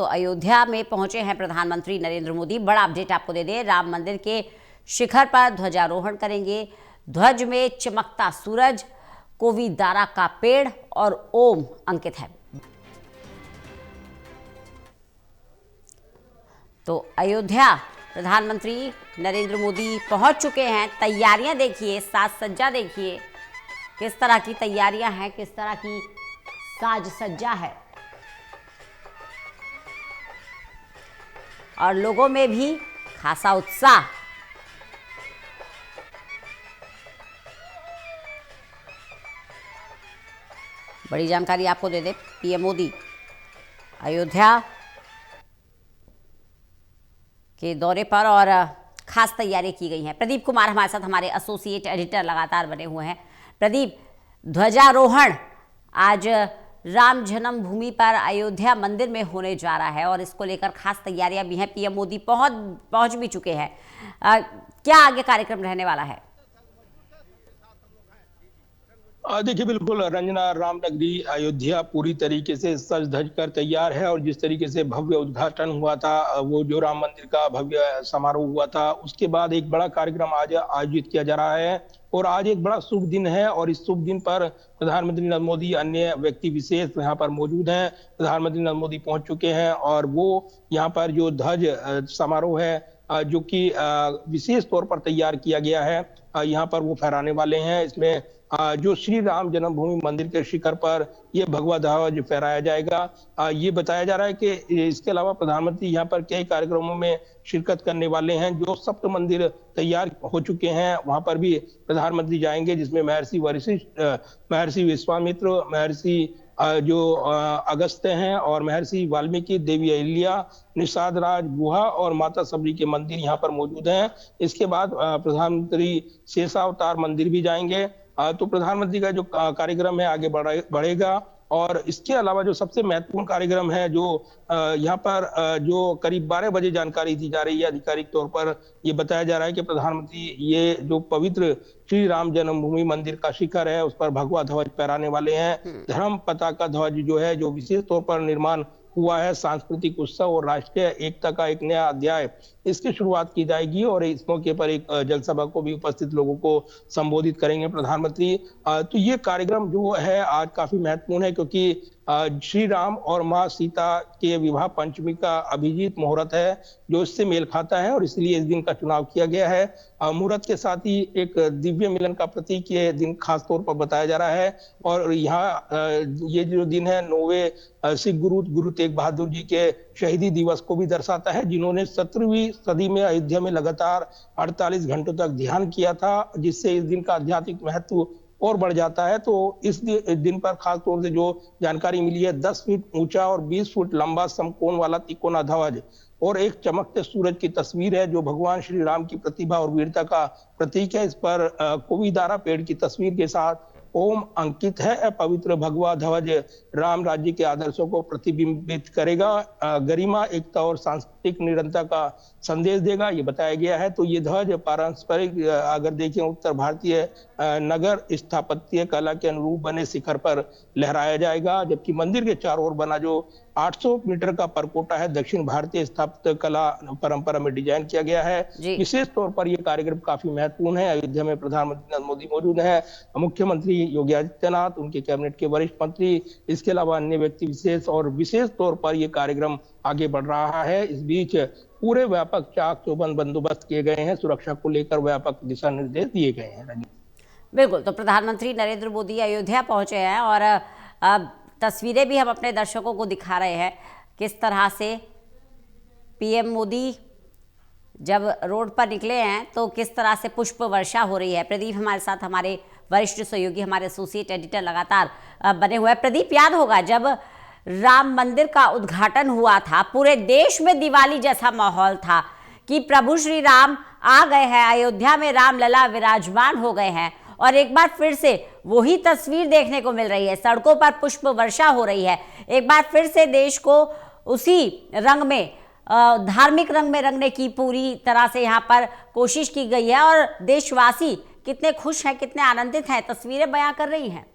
तो अयोध्या में पहुंचे हैं प्रधानमंत्री नरेंद्र मोदी। बड़ा अपडेट आपको दे दें, राम मंदिर के शिखर पर ध्वजारोहण करेंगे। ध्वज में चमकता सूरज, कोविदारा का पेड़ और ओम अंकित है। तो अयोध्या प्रधानमंत्री नरेंद्र मोदी पहुंच चुके हैं। तैयारियां देखिए, साज सज्जा देखिए, किस तरह की तैयारियां हैं, किस तरह की साज सज्जा है और लोगों में भी खासा उत्साह। बड़ी जानकारी आपको दे दें, पीएम मोदी अयोध्या के दौरे पर और खास तैयारी की गई है। प्रदीप कुमार हमारे साथ, हमारे एसोसिएट एडिटर लगातार बने हुए हैं। प्रदीप, ध्वजारोहण आज राम जन्मभूमि पर अयोध्या मंदिर में होने जा रहा है और इसको लेकर खास तैयारियां भी हैं। पीएम मोदी पहुंच भी चुके हैं। क्या आगे कार्यक्रम रहने वाला है? देखिए, बिल्कुल रंजना, रामनगरी अयोध्या पूरी तरीके से सज धज कर तैयार है और जिस तरीके से भव्य उद्घाटन हुआ था, वो जो राम मंदिर का भव्य समारोह हुआ था, उसके बाद एक बड़ा कार्यक्रम आज आयोजित किया जा रहा है और आज एक बड़ा शुभ दिन है और इस शुभ दिन पर प्रधानमंत्री नरेंद्र मोदी, अन्य व्यक्ति विशेष यहाँ पर मौजूद हैं। प्रधानमंत्री नरेंद्र मोदी पहुंच चुके हैं और वो यहाँ पर जो ध्वज समारोह है, जो कि विशेष तौर पर तैयार किया गया है, यहाँ पर वो फहराने वाले हैं। इसमें जो श्री राम जन्मभूमि मंदिर के शिखर पर ये भगवा ध्वज फहराया जाएगा। ये बताया जा रहा है कि इसके अलावा प्रधानमंत्री यहाँ पर कई कार्यक्रमों में शिरकत करने वाले हैं। जो सप्त मंदिर तैयार हो चुके हैं वहां पर भी प्रधानमंत्री जाएंगे, जिसमें महर्षि वशिष्ठ, महर्षि विश्वामित्र, महर्षि जो अगस्त्य हैं और महर्षि वाल्मीकि, देवी अहिल्या, निषाद राज गुहा और माता सबरी के मंदिर यहाँ पर मौजूद हैं। इसके बाद प्रधानमंत्री शेषावतार मंदिर भी जाएंगे। तो प्रधानमंत्री का जो कार्यक्रम है आगे बढ़ेगा और इसके अलावा जो सबसे महत्वपूर्ण कार्यक्रम है, जो यहाँ पर जो करीब 12 बजे जानकारी दी जा रही है आधिकारिक तौर पर, ये बताया जा रहा है कि प्रधानमंत्री ये जो पवित्र श्री राम जन्मभूमि मंदिर का शिखर है उस पर भगवा ध्वज फहराने वाले हैं। धर्म पताका ध्वज जो है, जो विशेष तौर पर निर्माण हुआ है, सांस्कृतिक उत्सव और राष्ट्रीय एकता का एक नया अध्याय, इसकी शुरुआत की जाएगी और इस मौके पर एक जनसभा को भी उपस्थित लोगों को संबोधित करेंगे प्रधानमंत्री। तो ये कार्यक्रम जो है आज काफी महत्वपूर्ण है क्योंकि श्री राम और मां सीता के विवाह पंचमी का अभिजीत मुहूर्त है जो इससे मेल खाता है और इसलिए इस दिन का चुनाव किया गया है। मुहूर्त के साथ ही एक दिव्य मिलन का प्रतीक ये दिन खास तौर पर बताया जा रहा है और यहाँ ये जो दिन है 9वें सिख गुरु तेग बहादुर जी के शहीदी दिवस को भी दर्शाता है, जिन्होंने 17वीं सदी में अयोध्या में लगातार 48 घंटों तक ध्यान किया था, जिससे इस दिन का आध्यात्मिक महत्व और बढ़ जाता है। तो इस दिन पर खास तौर से जो जानकारी मिली है, 10 फीट ऊंचा और 20 फुट लंबा समकोण वाला तिकोना ध्वज और एक चमकते सूरज की तस्वीर है जो भगवान श्री राम की प्रतिभा और वीरता का प्रतीक है। इस पर कोविदारा पेड़ की तस्वीर के साथ ओम अंकित है। पवित्र भगवा ध्वज राम राज्य के आदर्शों को प्रतिबिंबित करेगा, गरिमा, एकता और सांस्कृतिक निरंतरता का संदेश देगा, ये बताया गया है। तो ये ध्वज पारंपरिक अगर देखें उत्तर भारतीय नगर स्थापत्य कला के अनुरूप बने शिखर पर लहराया जाएगा, जबकि मंदिर के चारों ओर बना जो 800 मीटर का परकोटा है दक्षिण भारतीय स्थापत्य कला परंपरा में डिजाइन किया गया है। विशेष तौर पर यह कार्यक्रम काफी महत्वपूर्ण है। अयोध्या में प्रधानमंत्री नरेंद्र मोदी मौजूद है, मुख्यमंत्री योगी आदित्यनाथ, उनके कैबिनेट के वरिष्ठ मंत्री, इसके अलावा अन्य व्यक्ति विशेष और विशेष तौर पर यह कार्यक्रम आगे बढ़ रहा है। इस बीच पूरे व्यापक चाक चौबंद बंदोबस्त किए गए हैं, सुरक्षा को लेकर व्यापक दिशा निर्देश दिए गए हैं। बिल्कुल, तो प्रधानमंत्री नरेंद्र मोदी अयोध्या पहुंचे हैं और तस्वीरें भी हम अपने दर्शकों को दिखा रहे हैं किस तरह से पीएम मोदी जब रोड पर निकले हैं तो किस तरह से पुष्प वर्षा हो रही है। प्रदीप हमारे साथ, हमारे वरिष्ठ सहयोगी, हमारे एसोसिएट एडिटर लगातार बने हुए हैं। प्रदीप, याद होगा जब राम मंदिर का उद्घाटन हुआ था, पूरे देश में दिवाली जैसा माहौल था कि प्रभु श्री राम आ गए हैं, अयोध्या में रामलला विराजमान हो गए हैं और एक बार फिर से वही तस्वीर देखने को मिल रही है। सड़कों पर पुष्प वर्षा हो रही है। एक बार फिर से देश को उसी रंग में, धार्मिक रंग में रंगने की पूरी तरह से यहाँ पर कोशिश की गई है और देशवासी कितने खुश हैं, कितने आनंदित हैं, तस्वीरें बयां कर रही हैं।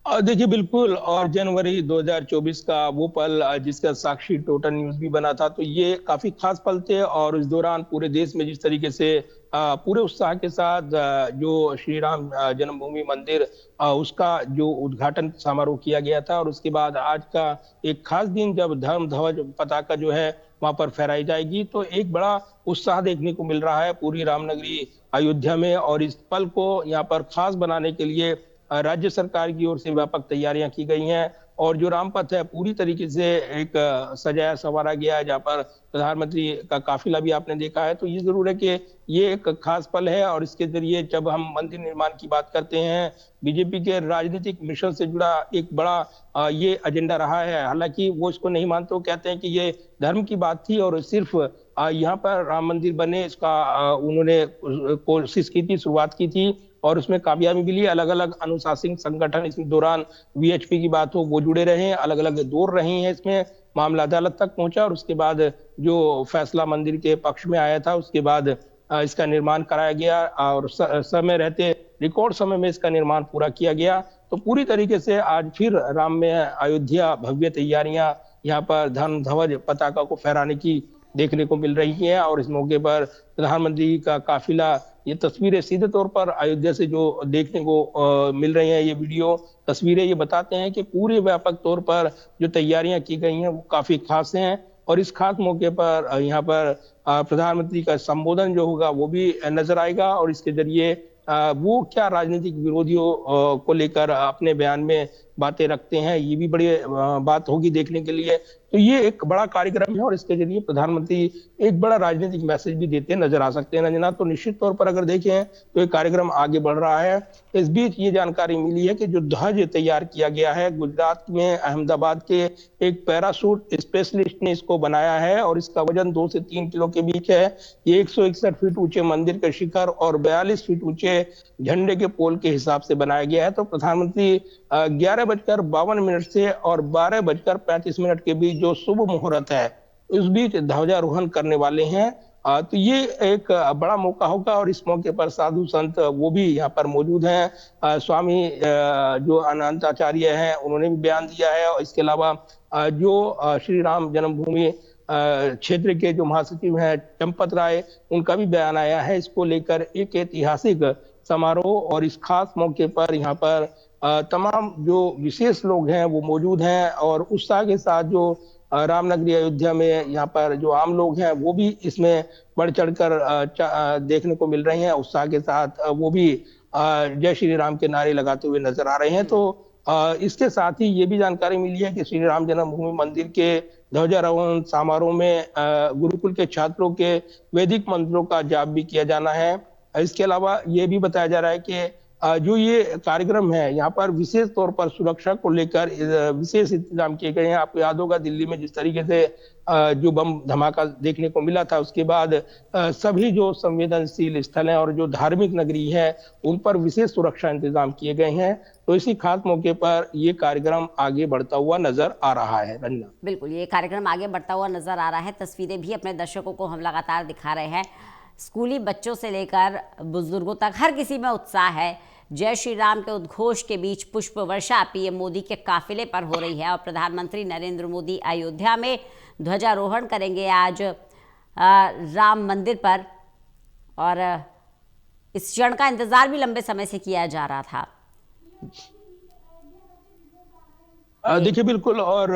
देखिए बिल्कुल, और जनवरी 2024 का वो पल जिसका साक्षी टोटल न्यूज़ भी बना था, तो ये काफ़ी ख़ास पल थे और इस दौरान पूरे देश में जिस तरीके से पूरे उत्साह के साथ जो श्री राम जन्मभूमि मंदिर उसका जो उद्घाटन समारोह किया गया था, और उसके बाद आज का एक ख़ास दिन जब धर्म ध्वज पताका जो है वहाँ पर फहराई जाएगी, तो एक बड़ा उत्साह देखने को मिल रहा है पूरी रामनगरी अयोध्या में। और इस पल को यहाँ पर ख़ास बनाने के लिए राज्य सरकार की ओर से व्यापक तैयारियां की गई हैं, और जो रामपथ है पूरी तरीके से एक सजाया संवारा गया है, जहाँ पर प्रधानमंत्री का काफिला भी आपने देखा है। तो ये जरूर है कि ये एक खास पल है, और इसके जरिए जब हम मंदिर निर्माण की बात करते हैं, बीजेपी के राजनीतिक मिशन से जुड़ा एक बड़ा ये एजेंडा रहा है। हालांकि वो इसको नहीं मानते, वो कहते हैं कि ये धर्म की बात थी और सिर्फ यहाँ पर राम मंदिर बने इसका उन्होंने कोशिश की थी, शुरुआत की थी, और उसमें कामयाबी मिली। अलग अलग अनुशासन संगठन इस दौरान वीएचपी की बात हो वो जुड़े रहे हैं, अलग अलग दौर रही हैं, इसमें मामला अदालत तक पहुंचा और उसके बाद जो फैसला मंदिर के पक्ष में आया था, उसके बाद इसका निर्माण कराया गया और समय रहते रिकॉर्ड समय में इसका निर्माण पूरा किया गया। तो पूरी तरीके से आज फिर राम में अयोध्या भव्य तैयारियां यहाँ पर धर्म ध्वज पताका को फहराने की देखने को मिल रही है। और इस मौके पर प्रधानमंत्री का काफिला, ये तस्वीरें सीधे तौर पर अयोध्या से जो देखने को मिल रही हैं, ये वीडियो तस्वीरें ये बताते हैं कि पूरे व्यापक तौर पर जो तैयारियां की गई हैं वो काफी खास हैं। और इस खास मौके पर यहाँ पर प्रधानमंत्री का संबोधन जो होगा वो भी नजर आएगा, और इसके जरिए वो क्या राजनीतिक विरोधियों को लेकर अपने बयान में बातें रखते हैं, ये भी बड़ी बात होगी देखने के लिए। तो ये एक बड़ा कार्यक्रम है और इसके जरिए प्रधानमंत्री एक बड़ा राजनीतिक मैसेज भी देते नजर आ सकते हैं रंजना। तो निश्चित तौर पर अगर देखें तो ये कार्यक्रम आगे बढ़ रहा है। इस बीच ये जानकारी मिली है कि जो ध्वज तैयार किया गया है, गुजरात में अहमदाबाद के एक पैराशूट स्पेशलिस्ट ने इसको बनाया है, और इसका वजन 2 से 3 किलो के बीच है। ये 161 फीट ऊंचे मंदिर के शिखर और 42 फीट ऊंचे झंडे के पोल के हिसाब से बनाया गया है। तो प्रधानमंत्री 11:52 से और 12:35 के बीच जो शुभ मुहूर्त है उस बीच ध्वजारोहण करने वाले हैं। तो ये एक बड़ा मौका होगा, और इस मौके पर साधु संत वो भी यहाँ पर मौजूद हैं। स्वामी जो अनंताचार्य हैं उन्होंने भी बयान दिया है, और इसके अलावा जो श्री राम जन्मभूमि क्षेत्र के जो महासचिव हैं चंपत राय, उनका भी बयान आया है इसको लेकर। एक ऐतिहासिक समारोह और इस खास मौके पर यहाँ पर तमाम जो विशेष लोग हैं वो मौजूद हैं, और उत्साह के साथ जो रामनगरी अयोध्या में यहाँ पर जो आम लोग हैं वो भी इसमें बढ़ चढ़कर देखने को मिल रहे हैं। उत्साह के साथ वो भी जय श्री राम के नारे लगाते हुए नजर आ रहे हैं। तो इसके साथ ही ये भी जानकारी मिली है कि श्री राम जन्मभूमि मंदिर के ध्वजारोहण समारोह में गुरुकुल के छात्रों के वैदिक मंत्रों का जाप भी किया जाना है। इसके अलावा ये भी बताया जा रहा है कि जो ये कार्यक्रम है यहाँ पर विशेष तौर पर सुरक्षा को लेकर विशेष इंतजाम किए गए हैं। आपको याद होगा दिल्ली में जिस तरीके से जो बम धमाका देखने को मिला था, उसके बाद सभी जो संवेदनशील स्थल हैं और जो धार्मिक नगरी है उन पर विशेष सुरक्षा इंतजाम किए गए हैं। तो इसी खास मौके पर ये कार्यक्रम आगे बढ़ता हुआ नजर आ रहा है रंजना। बिल्कुल, ये कार्यक्रम आगे बढ़ता हुआ नजर आ रहा है। तस्वीरें भी अपने दर्शकों को हम लगातार दिखा रहे हैं। स्कूली बच्चों से लेकर बुजुर्गों तक हर किसी में उत्साह है। जय श्री राम के उद्घोष के बीच पुष्प वर्षा पीएम मोदी के काफिले पर हो रही है, और प्रधानमंत्री नरेंद्र मोदी अयोध्या में ध्वजारोहण करेंगे आज राम मंदिर पर। और इस क्षण का इंतजार भी लंबे समय से किया जा रहा था। देखिए बिल्कुल, और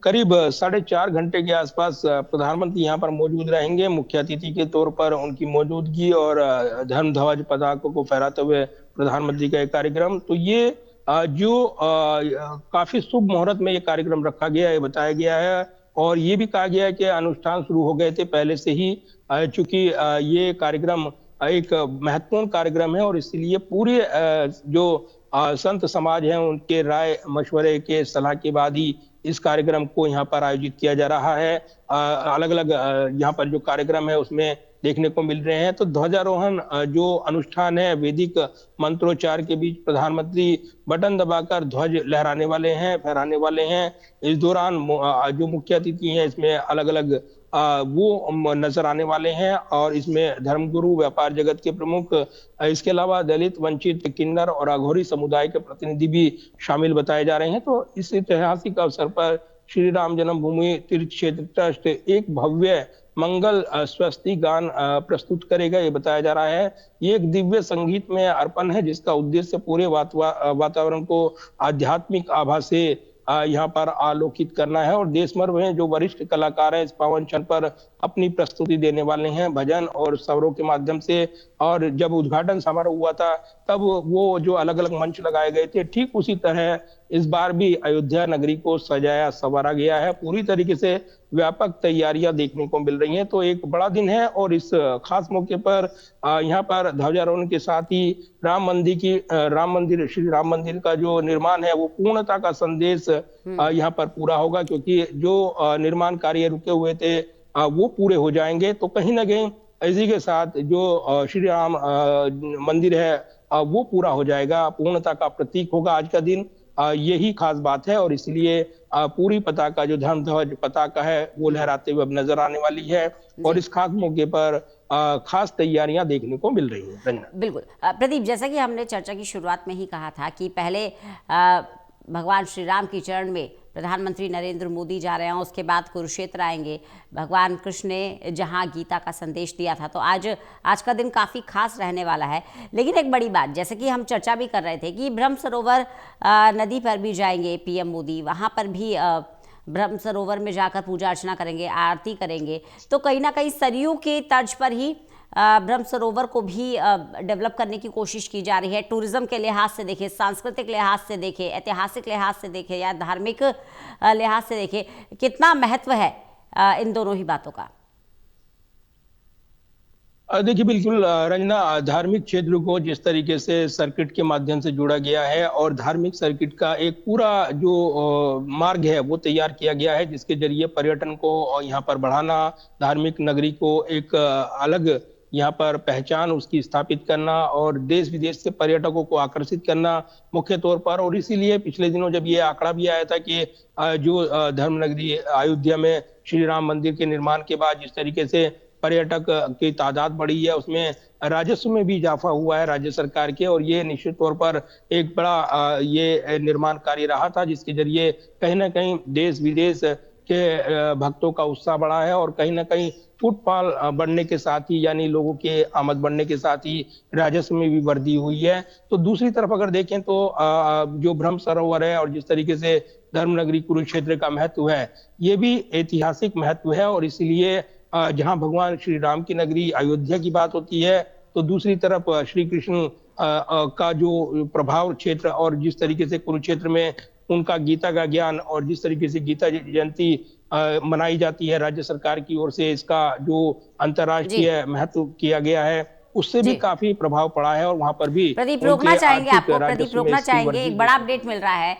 करीब 4.5 घंटे के आसपास प्रधानमंत्री यहाँ पर मौजूद रहेंगे मुख्य अतिथि के तौर पर। उनकी मौजूदगी और धर्म ध्वज पताकों को फहराते हुए प्रधानमंत्री का एक कार्यक्रम, तो ये जो काफी शुभ मुहूर्त में ये कार्यक्रम रखा गया है, बताया गया है। और ये भी कहा गया है कि अनुष्ठान शुरू हो गए थे पहले से ही, चूंकि ये कार्यक्रम एक महत्वपूर्ण कार्यक्रम है, और इसलिए पूरे जो संत समाज हैं उनके राय मशवरे के सलाह के बाद ही इस कार्यक्रम को यहाँ पर आयोजित किया जा रहा है। अलग अलग यहाँ पर जो कार्यक्रम है उसमें देखने को मिल रहे हैं। तो ध्वजारोहण जो अनुष्ठान है वैदिक मंत्रोच्चार के बीच प्रधानमंत्री बटन दबाकर ध्वज लहराने वाले हैं, फहराने वाले हैं। इस दौरान जो मुख्य अतिथि हैं इसमें अलग अलग वो नजर आने वाले हैं। और इसमें धर्मगुरु, व्यापार जगत के प्रमुख, इसके अलावा दलित, वंचित, किन्नर और अघोरी समुदाय के प्रतिनिधि भी शामिल बताए जा रहे हैं। तो इस ऐतिहासिक अवसर पर श्री राम जन्मभूमि तीर्थ क्षेत्र ट्रस्ट एक भव्य मंगल स्वस्ति गान प्रस्तुत करेगा, ये बताया जा रहा है। ये एक दिव्य संगीत में अर्पण है, जिसका उद्देश्य पूरे वातावरण को आध्यात्मिक आभा से यहाँ पर आलोकित करना है। और देश भर में जो वरिष्ठ कलाकार हैं इस पावन क्षण पर अपनी प्रस्तुति देने वाले हैं, भजन और स्वरों के माध्यम से। और जब उद्घाटन समारोह हुआ था तब वो जो अलग अलग मंच लगाए गए थे, ठीक उसी तरह इस बार भी अयोध्या नगरी को सजाया संवारा गया है। पूरी तरीके से व्यापक तैयारियां देखने को मिल रही हैं। तो एक बड़ा दिन है और इस खास मौके पर यहाँ पर ध्वजारोहण के साथ ही श्री राम मंदिर का जो निर्माण है वो पूर्णता का संदेश यहाँ पर पूरा होगा, क्योंकि जो निर्माण कार्य रुके हुए थे वो पूरे हो जाएंगे। तो कहीं ना कहीं इसी के साथ जो श्री राम मंदिर है वो पूरा हो जाएगा, पूर्णता का प्रतीक होगा आज का दिन। यही खास बात है और इसलिए पूरी पताका, जो धर्म ध्वज पताका है, वो लहराते हुए अब नजर आने वाली है। और इस खास मौके पर खास तैयारियां देखने को मिल रही हैं। रंजना, बिल्कुल प्रदीप, जैसा कि हमने चर्चा की शुरुआत में ही कहा था कि पहले भगवान श्री राम की चरण में प्रधानमंत्री नरेंद्र मोदी जा रहे हैं, उसके बाद कुरुक्षेत्र आएंगे। भगवान कृष्ण ने जहां गीता का संदेश दिया था, तो आज का दिन काफ़ी खास रहने वाला है। लेकिन एक बड़ी बात, जैसे कि हम चर्चा भी कर रहे थे कि ब्रह्म सरोवर नदी पर भी जाएंगे पीएम मोदी, वहां पर भी ब्रह्म सरोवर में जाकर पूजा अर्चना करेंगे, आरती करेंगे। तो कहीं ना कहीं सरयू के तर्ज पर ही ब्रह्म सरोवर को भी डेवलप करने की कोशिश की जा रही है। टूरिज्म के लिहाज से देखें, सांस्कृतिक लिहाज से देखें, ऐतिहासिक लिहाज से देखें या धार्मिक लिहाज से देखें, कितना महत्व है इन दोनों ही बातों का? देखिए बिल्कुल रंजना, धार्मिक क्षेत्र को जिस तरीके से सर्किट के माध्यम से जोड़ा गया है और धार्मिक सर्किट का एक पूरा जो मार्ग है वो तैयार किया गया है, जिसके जरिए पर्यटन को यहाँ पर बढ़ाना, धार्मिक नगरी को एक अलग यहाँ पर पहचान उसकी स्थापित करना और देश विदेश से पर्यटकों को आकर्षित करना मुख्य तौर पर। और इसीलिए पिछले दिनों जब ये आंकड़ा भी आया था कि जो धर्म नगरी अयोध्या में श्री राम मंदिर के निर्माण के बाद जिस तरीके से पर्यटक की तादाद बढ़ी है, उसमें राजस्व में भी इजाफा हुआ है राज्य सरकार के। और ये निश्चित तौर पर एक बड़ा ये निर्माण कार्य रहा था, जिसके जरिए कहीं ना कहीं देश विदेश के भक्तों का उत्साह बढ़ा है। और कहीं ना कहीं फुटफॉल बढ़ने के साथ ही, यानी लोगों के आमद बढ़ने के साथ ही राजस्व में भी वृद्धि हुई है। तो दूसरी तरफ अगर देखें तो जो ब्रह्म सरोवर है और जिस तरीके से धर्मनगरी कुरुक्षेत्र का महत्व है, ये भी ऐतिहासिक महत्व है। और इसलिए जहां भगवान श्री राम की नगरी अयोध्या की बात होती है, तो दूसरी तरफ श्री कृष्ण का जो प्रभाव क्षेत्र और जिस तरीके से कुरुक्षेत्र में उनका गीता का ज्ञान और जिस तरीके से गीता जयंती मनाई जाती है राज्य सरकार की ओर से, इसका जो अंतर्राष्ट्रीय महत्व किया गया है, उससे भी काफी प्रभाव पड़ा है। और वहां पर भी प्रदीप रोकना चाहेंगे आपको, प्रदीप रोकना चाहेंगे। एक बड़ा अपडेट मिल रहा है